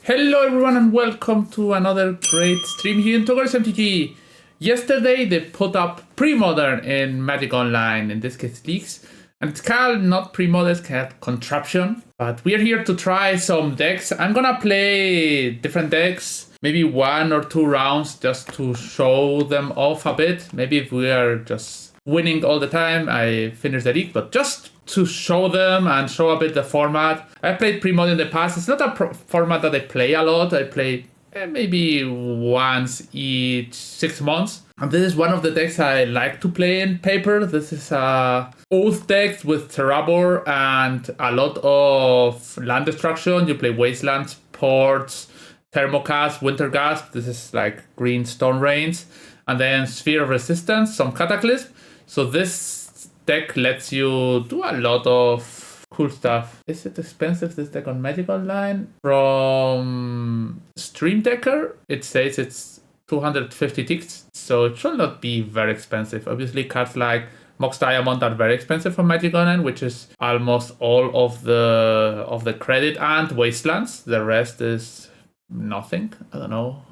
Hello everyone and welcome to another great stream here in Togar's MTG. Yesterday they put up Premodern in Magic Online, in this case Leaks. And it's called not Premodern, it's called Contraption. But we're here to try some decks. I'm gonna play different decks, maybe 1 or 2 rounds just to show them off a bit. Maybe if we are just winning all the time, I finish the league, but just to show them and show a bit the format. I played Premodern in the past. It's not a format that I play a lot. I play maybe once each 6 months. And this is one of the decks I like to play in Pauper. This is a Oath deck with Terravore and a lot of land destruction. You play Wastelands, Ports, Thermocast, Wintergasp. This is like green Stone Rains. And then Sphere of Resistance, some Cataclysm. So this deck lets you do a lot of cool stuff. Is it expensive, this deck on Magic Online? From Stream Decker, it says it's 250 ticks, so it should not be very expensive. Obviously, cards like Mox Diamond are very expensive for Magic Online, which is almost all of the credit and Wastelands. The rest is nothing. I don't know.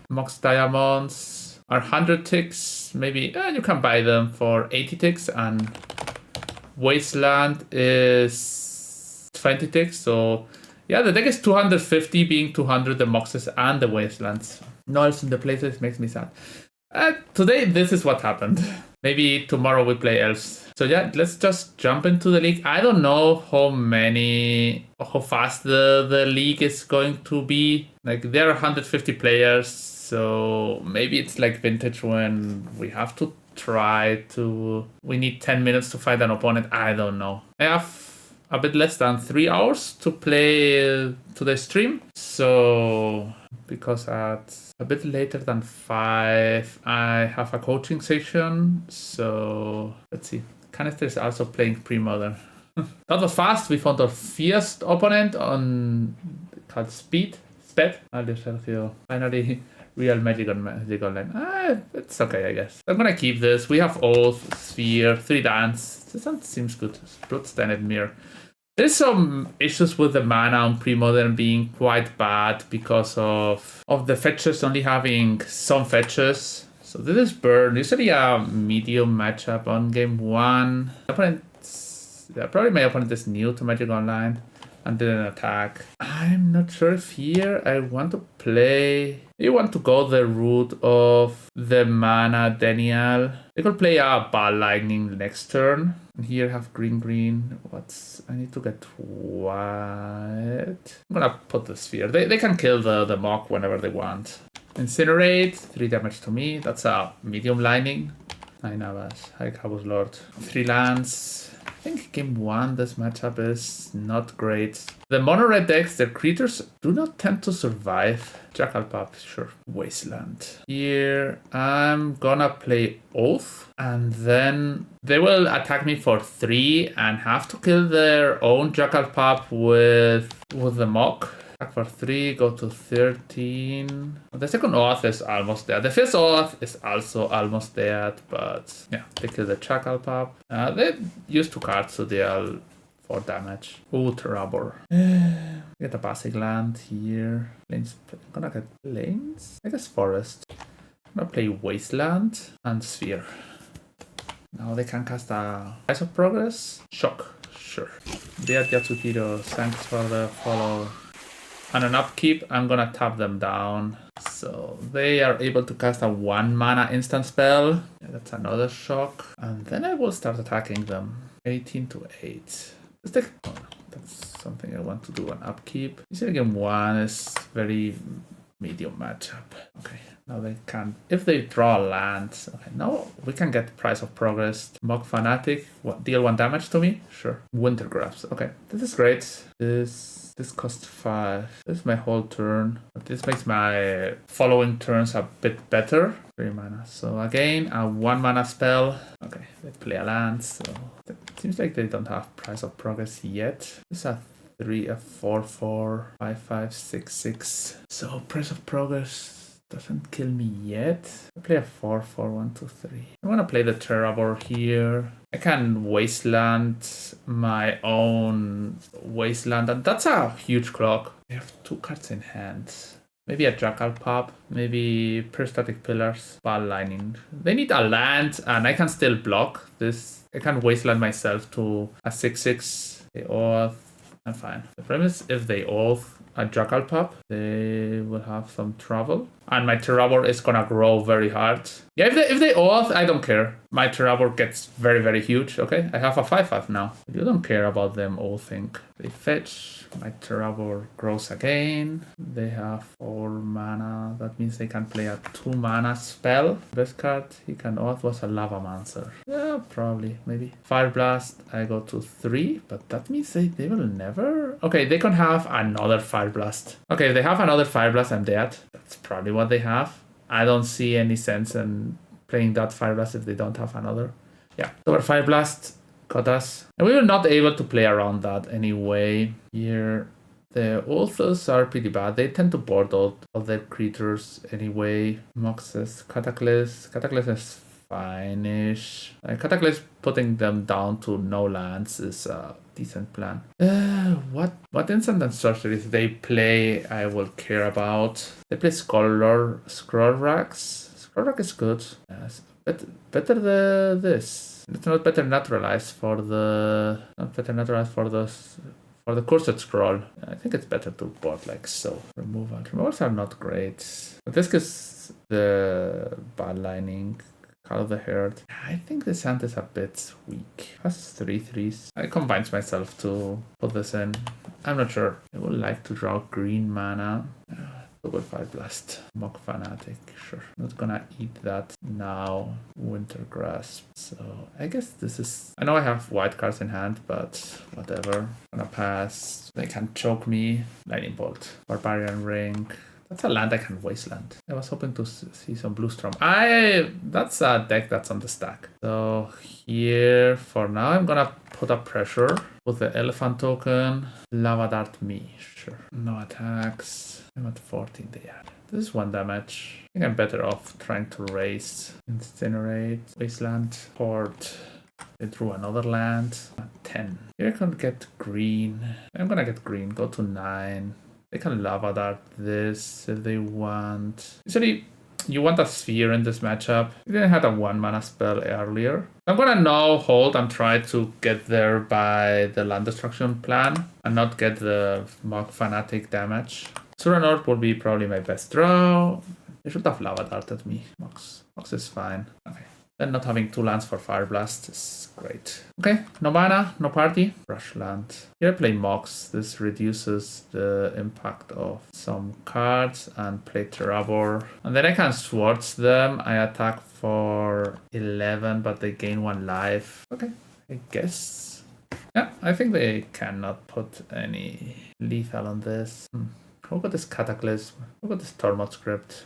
Mox Diamonds are 100 ticks, maybe you can buy them for 80 ticks, and Wasteland is 20 ticks, so yeah, the deck is 250, being 200 the Moxes and the Wastelands. Noise in the places makes me sad. Today, this is what happened. Maybe tomorrow we play Elves. So yeah, let's just jump into the league. I don't know how fast the league is going to be. Like, there are 150 players, so maybe it's like Vintage when we have to we need 10 minutes to find an opponent. I don't know. I have a bit less than 3 hours to play today's stream. So, because at a bit later than 5, I have a coaching session. So, let's see. Canister is also playing Premodern. That was fast. We found our first opponent on called Sped. Finally, real Magic Online. It's okay, I guess. I'm gonna keep this. We have Oath, Sphere, 3 Dance. This one seems good. Bloodstained Mirror. There's some issues with the mana on Premodern being quite bad because of the fetches only having some fetches. So this is Burn. Usually a medium matchup on game 1. Probably my opponent is new to Magic Online and didn't attack. I'm not sure if here I want to play. You want to go the route of the mana Daniel. You could play a Ball Lightning next turn. And here have green. I need to get white. I'm gonna put the Sphere. They can kill the Mock whenever they want. Incinerate, 3 damage to me. That's a medium Lightning. 9 hours. High Cabos Lord. 3 lands. I think game 1, this matchup is not great. The mono-red decks, their creatures do not tend to survive. Jackalpap, sure. Wasteland. Here, I'm gonna play Oath, and then they will attack me for 3 and have to kill their own Jackalpap with the Mock. Attack for 3, go to 13. The second Oath is almost dead. The first Oath is also almost dead, but yeah, they kill the Jackalpap. They use 2 cards, so they are 4 damage. Ooh, Terravore. Get a basic land here. Plains. I'm gonna get Plains? I guess Forest. I'm gonna play Wasteland and Sphere. Now they can cast a Rise of Progress. Shock. Sure. Dear Yatsuhiro, thanks for the follow. On an upkeep, I'm gonna tap them down. So they are able to cast a 1 mana instant spell. Yeah, that's another shock. And then I will start attacking them. 18 to 8. That's something I want to do on upkeep. Usually game 1 is very medium matchup. Okay, now they can, if they draw a land. Okay, now we can get Price of Progress. Mock Fanatic, deal 1 damage to me? Sure. Winter Grasp. Okay, this is great. This costs 5. This is my whole turn. But this makes my following turns a bit better. 3 mana. So again, a 1 mana spell. Okay, they play a land. So it seems like they don't have Price of Progress yet. This is a 3, a 4, 4, 5, 5, 6, 6. So Price of Progress Doesn't kill me yet. I play a 4/4, 1, 2, 3. I want to play the Terravore here. I can wasteland my own wasteland, and that's a huge clock. I have 2 cards in hand. Maybe a Jackal Pop, maybe Peristatic Pillars, Ball Lining. They need a land, and I can still block this. I can wasteland myself to a 6/6. They Oath. I'm fine. The problem is if they Oath a Jackal Pop, they will have some trouble. And my Terravore is gonna grow very hard. Yeah, if they Oath, I don't care. My Terravore gets very, very huge, okay? I have a 5/5 now. You don't care about them Oathing. They fetch. My Terravore grows again. They have 4 mana. That means they can play a 2 mana spell. Best card he can Oath was a Lavamancer. Yeah, probably, maybe. Fire Blast, I go to 3, but that means they will never... Okay, they can have another Fire Blast. Okay, if they have another Fire Blast, I'm dead. That's probably what they have. I don't see any sense in playing that Fire Blast if they don't have another. Yeah, so our Fire Blast got us. And we were not able to play around that anyway. Here, the authors are pretty bad. They tend to board all their creatures anyway. Moxes, Cataclysm. Cataclysm is fine-ish. Cataclysm putting them down to no lands is a decent plan. What instant and sorceries they play I will care about. They play Scroll Racks. Scroll Rack is good. Yes. Better this. It's not better naturalized for the Cursed Scroll. I think it's better to board like so. Removals are not great. But this gives the Bad Lining, Call of the Herd. I think this hand is a bit weak. Has 3/3s. I combines myself to put this in. I'm not sure. I would like to draw green mana. Double Fire Blast. Mock Fanatic, sure. Not gonna eat that now. Winter Grasp. So I guess this is... I know I have white cards in hand, but whatever. Gonna pass. They can choke me. Lightning Bolt. Barbarian Ring. That's a land I can wasteland. I was hoping to see some Blue Storm. That's a deck that's on the stack. So here, for now, I'm gonna put up pressure with the Elephant token. Lava Dart me, sure. No attacks. I'm at 14 there. This is 1 damage. I think I'm better off trying to raise. Incinerate. Wasteland. Port. They drew another land. 10. Here I can get green. I'm gonna get green. Go to 9. They can Lava Dart this if they want. Usually, you want a sphere in this matchup. You didn't have a 1 mana spell earlier. I'm gonna now hold and try to get there by the land destruction plan and not get the Mock Fanatic damage. Suranort will be probably my best draw. They should have Lava Darted me. Mox is fine. Okay. Then not having 2 lands for Fire Blast is great. Okay, no mana, no party. Rush land. Here I play Mox. This reduces the impact of some cards and play Terravore. And then I can Swords them. I attack for 11, but they gain 1 life. Okay, I guess. Yeah, I think they cannot put any lethal on this. Look at this Cataclysm. Look at this Tormod script.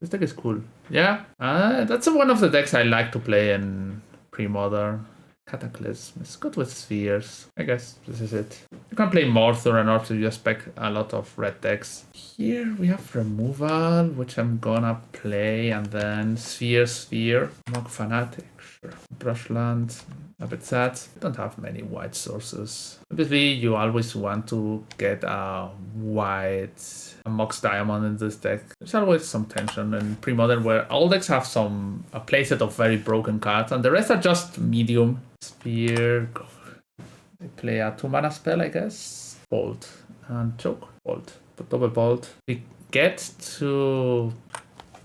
This deck is cool. Yeah, that's one of the decks I like to play in Premodern. Cataclysm is good with spheres. I guess this is it. You can play more Thuranor if you expect a lot of red decks. Here we have Removal, which I'm gonna play, and then Sphere. Mock Fanatic, sure. Brushland. A bit sad. I don't have many white sources. Obviously, you always want to get a Mox Diamond in this deck. There's always some tension in Premodern where all decks have a playset of very broken cards and the rest are just medium. Sphere. They play a 2 mana spell, I guess. Bolt and choke. Bolt. But double bolt. We get to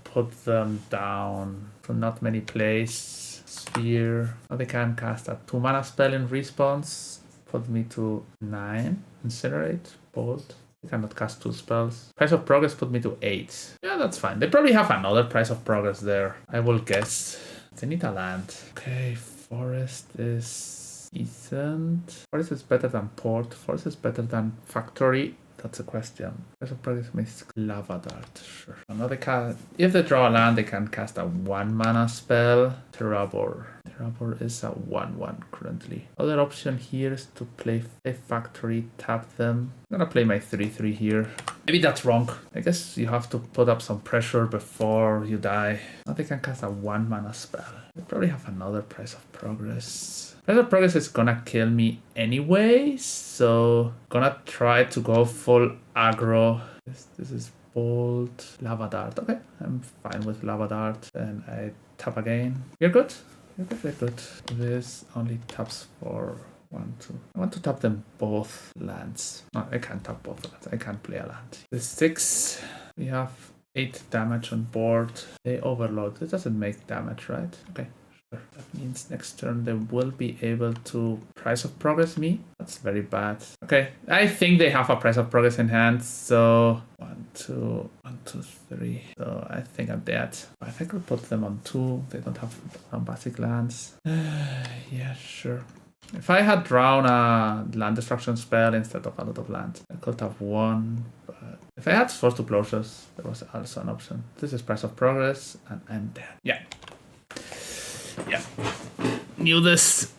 put them down to not many plays. Sphere. Now they can cast a 2 mana spell in response. Put me to 9. Incinerate. Bolt. They cannot cast 2 spells. Price of Progress put me to 8. Yeah, that's fine. They probably have another Price of Progress there. I will guess. They need a land. Okay, Forest is decent. Forest is better than Port. Forest is better than Factory. That's a question. Price of Progress makes Lava Dart. Sure. Another card. If they draw a land, they can cast a 1 mana spell. Terravore. Terravore is a 1/1 currently. Other option here is to play a factory, tap them. I'm gonna play my 3/3 here. Maybe that's wrong. I guess you have to put up some pressure before you die. Now they can cast a 1-mana spell. They probably have another Price of Progress. Price of Progress is gonna kill me anyway, so gonna try to go full aggro. This is Bolt, Lava Dart. Okay, I'm fine with Lava Dart. And I tap again. You're good? You're good, very good. This only taps for 1, 2. I want to tap them both lands. No, I can't tap both lands. I can't play a land. The 6, we have 8 damage on board. They overload. It doesn't make damage, right? Okay. That means next turn they will be able to Price of Progress me. That's very bad. Okay, I think they have a Price of Progress in hand. So 1, 2, 1, 2, 3. So I think I'm dead. I think I'll put them on 2. They don't have basic lands. Yeah, sure. If I had drawn a land destruction spell instead of a lot of land, I could have won. But if I had Force to Closures, there was also an option. This is Price of Progress, and I'm dead. Yeah. Yeah, knew this.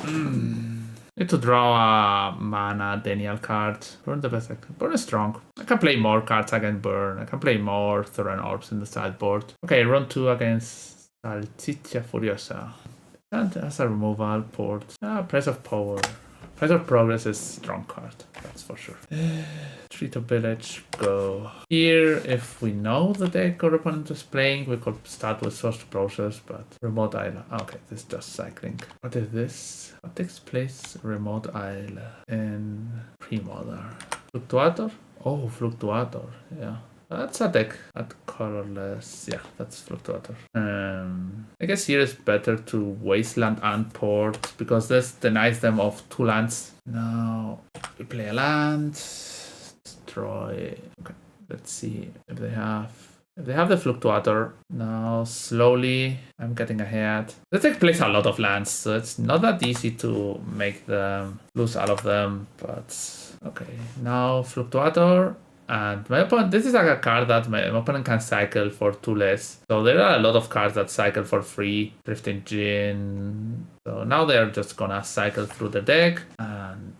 Need to draw a mana Daniel card. Burn the best I can. Burn is strong. I can play more cards against Burn. I can play more Tron Orbs in the sideboard. Okay, run 2 against Salchicha Furiosa. And as a removal port. Price of Power. Price of Progress is strong card. That's for sure. Treat a village, go. Here, if we know the deck our opponent is playing, we could start with Source to Process, but Remote Isle. Okay, this is just cycling. What is this? What takes place Remote Isle in Premodern? Fluctuator? Oh, Fluctuator, yeah. That's a deck at colorless. Yeah, that's Fluctuator. I guess here is better to Wasteland and Port because this denies them of 2 lands. Now we play a land, destroy. Okay, let's see if they have. If they have the Fluctuator, now slowly I'm getting ahead. The deck plays a lot of lands, so it's not that easy to make them lose all of them. But okay, now Fluctuator. And my opponent, this is like a card that my opponent can cycle for 2 less. So there are a lot of cards that cycle for free. Drifting Djinn. So now they're just gonna cycle through the deck. And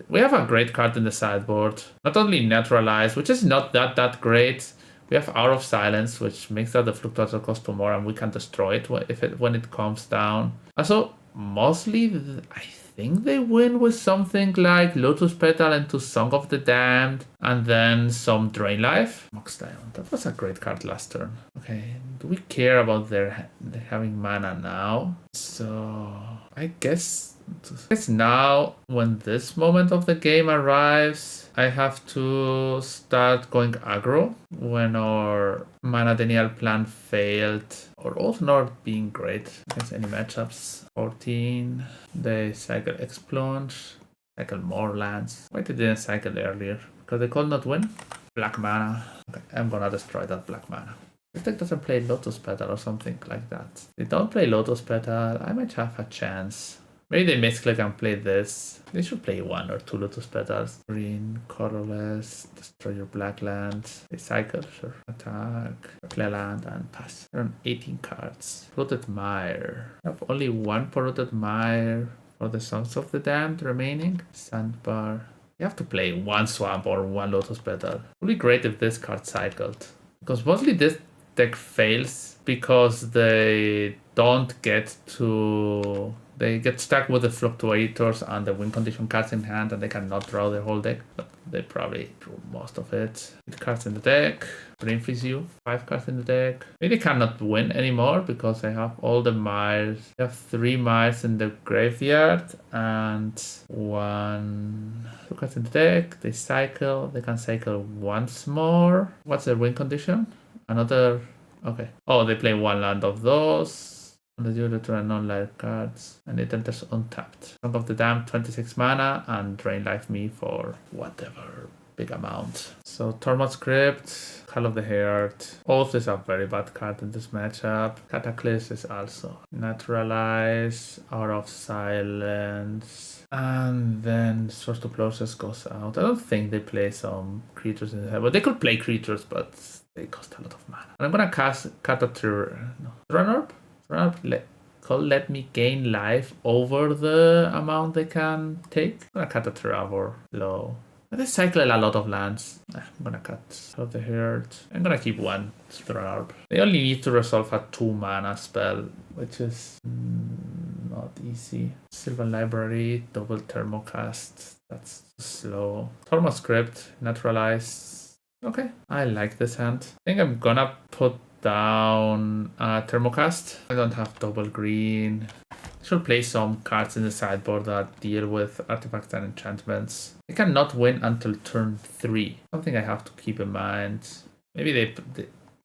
we have a great card in the sideboard. Not only Neutralize, which is not that great. We have Hour of Silence, which makes that the Fluctuator cost 2 more and we can destroy it when it comes down. Also, mostly, I think they win with something like Lotus Petal into Song of the Damned and then some Drain Life. Mox Diamond. That was a great card last turn. Okay, do we care about their having mana now? So I guess now when this moment of the game arrives, I have to start going aggro when our Mana Denial plan failed or also not being great against any matchups. 14, they cycle Explunge, cycle more lands. Why they didn't cycle earlier? Because they could not win? Black mana. Okay, I'm gonna destroy that black mana. This deck doesn't play Lotus Petal or something like that. They don't play Lotus Petal, I might have a chance. Maybe they misclick and play this. They should play 1 or 2 Lotus Petals. Green, colorless, destroy your black land. They cycle, sure. Attack, play land, and pass. They're on 18 cards. Polluted Mire. I have only 1 Polluted Mire for the Songs of the Damned remaining. Sandbar. You have to play 1 Swamp or 1 Lotus Petal. It would be great if this card cycled. Because mostly this deck fails because they don't get to... They get stuck with the Fluctuators and the win condition cards in hand and they cannot draw their whole deck. But they probably drew most of it. 8 cards in the deck. Brain Freeze you. 5 cards in the deck. Maybe they cannot win anymore because I have all the Mires. I have 3 Mires in the graveyard and 2 cards in the deck. They cycle. They can cycle once more. What's their win condition? Another... Okay. Oh, they play 1 land of those. The deal to non-life cards, and it enters untapped. Song of the Damned, 26 mana, and Drain Life me for whatever big amount. So Tormod's Crypt, Call of the Heart. Oath is a very bad card in this matchup. Cataclysm is also Naturalize, Hour of Silence, and then Source to Process goes out. I don't think they play some creatures in the head, but they could play creatures, but they cost a lot of mana. And I'm gonna cast Tron Orb. called Let Me Gain Life over the amount they can take. I'm gonna cut the Terravore low. They cycle a lot of lands. I'm gonna cut out the herd. I'm gonna keep one Thrall. They only need to resolve a 2 mana spell, which is not easy. Sylvan Library, double Thermocast. That's slow. Tormo Script, Naturalize. Okay, I like this hand. I think I'm gonna put down Thermocast. I don't have double green. Should play some cards in the sideboard that deal with artifacts and enchantments. They cannot win until turn 3. Something I have to keep in mind. Maybe they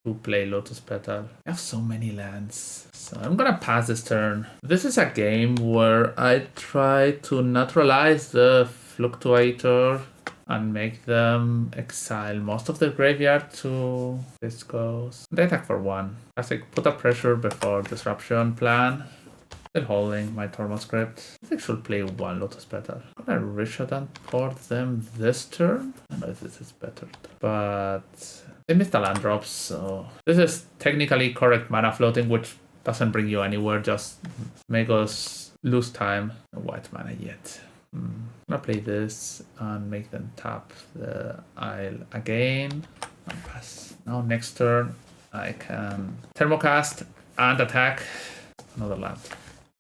do play Lotus Petal. I have so many lands. So I'm gonna pass this turn. This is a game where I try to naturalize the Fluctuator and make them exile most of their graveyard to this goes. They attack for 1. Classic put up pressure before disruption plan. Still holding my Tormo Script. I think I should play 1 Lotus Petal. I'm gonna Rishadan port them this turn. I don't know if this is better, but they missed the land drops, so this is technically correct mana floating, which doesn't bring you anywhere, just make us lose time. No white mana yet. I'm gonna play this and make them tap the Isle again. And pass. Now next turn I can Thermocast and attack another land.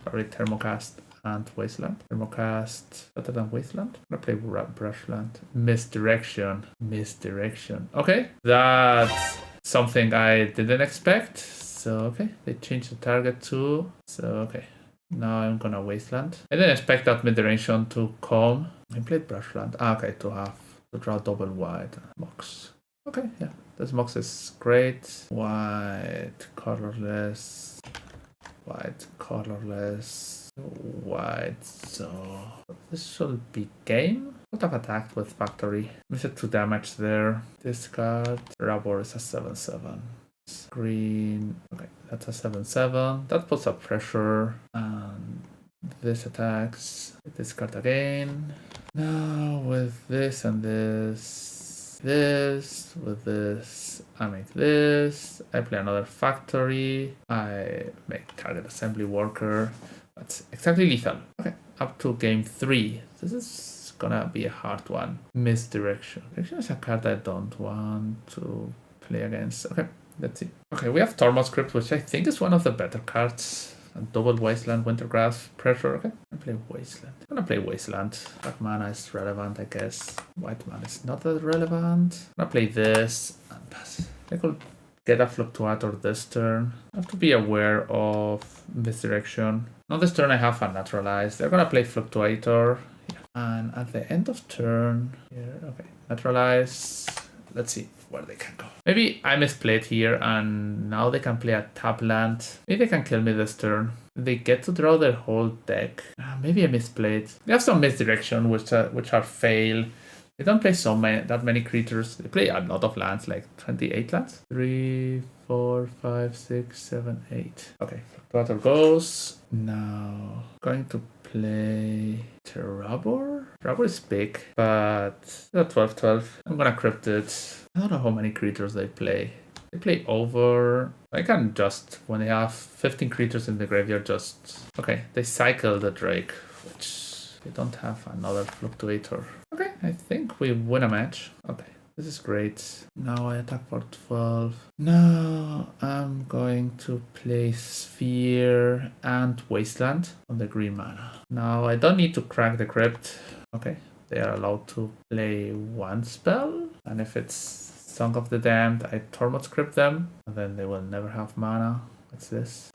Probably Thermocast and Wasteland. Thermocast better than Wasteland. I'm gonna play Brushland. Misdirection. Okay, that's something I didn't expect. So okay, they changed the target to. So okay, now I'm gonna Wasteland. I didn't expect that Midrange to come. I played Brushland. Okay, to draw double white Mox. Okay, yeah, this Mox is great. White, colorless. White, colorless, white, so this should be game. Would have attacked with Factory. Missed 2 damage there. Discard. Terravore is a 7/7. Green. Okay, that's a 7/7. That puts up pressure. And this attacks. Discard again. Now with this and this. With this, I make this, I play another Factory, I make target assembly worker. That's exactly lethal. Okay, up to game 3. This is gonna be a hard one. Misdirection. Direction is a card I don't want to play against. Okay, let's see. Okay, we have Tormo Script, which I think is one of the better cards. And double Wasteland, Wintergrasp, pressure. Okay, I play Wasteland. I'm gonna play Wasteland. Black mana is relevant, I guess. White mana is not that relevant. I'm gonna play this and pass. I could get a Fluctuator this turn. I have to be aware of Misdirection. Now this turn I have a Naturalize. They're gonna play Fluctuator. Yeah. And at the end of turn, here, okay, Naturalize. Let's see where they can go. Maybe I misplayed here and now they can play a tap land. Maybe they can kill me this turn. They get to draw their whole deck. Maybe I misplayed. They have some Misdirection which are fail. They don't play that many creatures. They play a lot of lands, like 28 lands. 3, 4, 5, 6, 7, 8. Okay, Fluctuator goes. Now going to play Terravore. Terravore is big, but 12/12. I'm gonna crypt it. I don't know how many creatures they play. They play over. I can just, when they have 15 creatures in the graveyard, just... Okay, they cycle the Drake, which they don't have another Fluctuator. Okay, I think we win a match. Okay, this is great. Now I attack for 12. Now I'm going to play Sphere and Wasteland on the green mana. Now I don't need to crack the Crypt. Okay, they are allowed to play 1 spell. And if it's Song of the Damned, I Tormo Script them. And then they will never have mana. What's this?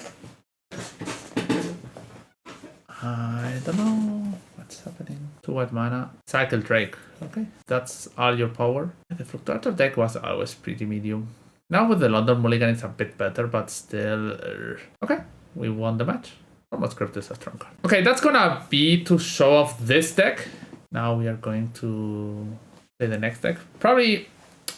I don't know what's happening. 2 white mana. Cycle Drake. Okay, that's all your power. The Fluctuator deck was always pretty medium. Now with the London Mulligan, it's a bit better, but still... Okay, we won the match. Tormo Script is a strong card. Okay, that's gonna be to show off this deck. Now we are going to play the next deck. Probably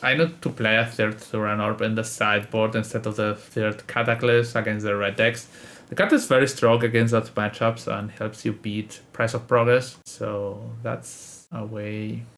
I need to play a 3rd Thuran Orb in the sideboard instead of the 3rd Cataclysm against the red decks. The card is very strong against that matchups and helps you beat Price of Progress. So that's a way